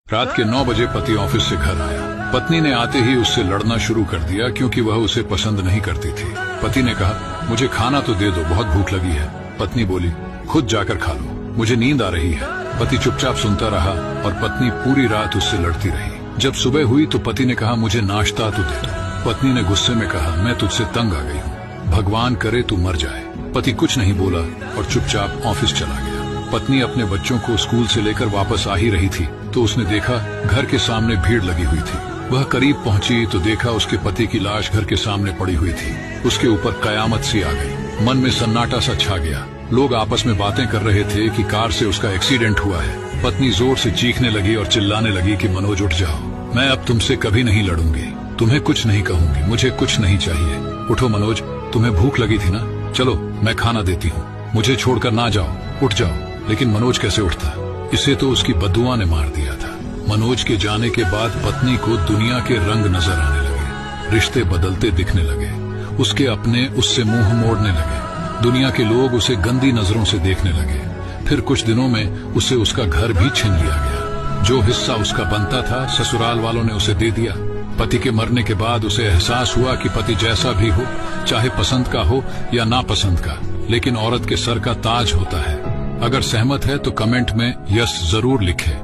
रात के 9 बजे पति ऑफिस से घर आया। पत्नी ने आते ही उससे लड़ना शुरू कर दिया क्योंकि वह उसे पसंद नहीं करती थी। पति ने कहा, मुझे खाना तो दे दो, बहुत भूख लगी है। पत्नी बोली, खुद जाकर खा लो, मुझे नींद आ रही है। पति चुपचाप सुनता रहा और पत्नी पूरी रात उससे लड़ती रही। जब सुबह हुई तो पति ने कहा, मुझे नाश्ता तो दे दो। पत्नी ने गुस्से में कहा, मैं तुझसे तंग आ गई हूँ, भगवान करे तू मर जाए। पति कुछ नहीं बोला और चुपचाप ऑफिस चला गया। पत्नी अपने बच्चों को स्कूल से लेकर वापस आ ही रही थी तो उसने देखा घर के सामने भीड़ लगी हुई थी। वह करीब पहुंची तो देखा उसके पति की लाश घर के सामने पड़ी हुई थी। उसके ऊपर कयामत सी आ गई। मन में सन्नाटा सा छा गया। लोग आपस में बातें कर रहे थे कि कार से उसका एक्सीडेंट हुआ है। पत्नी जोर से चीखने लगी और चिल्लाने लगी कि मनोज उठ जाओ, मैं अब तुमसे कभी नहीं लड़ूंगी, तुम्हें कुछ नहीं कहूंगी, मुझे कुछ नहीं चाहिए। उठो मनोज, तुम्हें भूख लगी थी ना, चलो मैं खाना देती हूँ, मुझे छोड़कर ना जाओ, उठ जाओ। लेकिन मनोज कैसे उठता, इसे तो उसकी बददुआ ने मार दिया था। मनोज के जाने के बाद पत्नी को दुनिया के रंग नजर आने लगे, रिश्ते बदलते दिखने लगे, उसके अपने उससे मुंह मोड़ने लगे, दुनिया के लोग उसे गंदी नजरों से देखने लगे। फिर कुछ दिनों में उसे उसका घर भी छीन लिया गया। जो हिस्सा उसका बनता था ससुराल वालों ने उसे दे दिया। पति के मरने के बाद उसे एहसास हुआ कि पति जैसा भी हो, चाहे पसंद का हो या नापसंद का, लेकिन औरत के सर का ताज होता है। अगर सहमत है तो कमेंट में यस जरूर लिखें।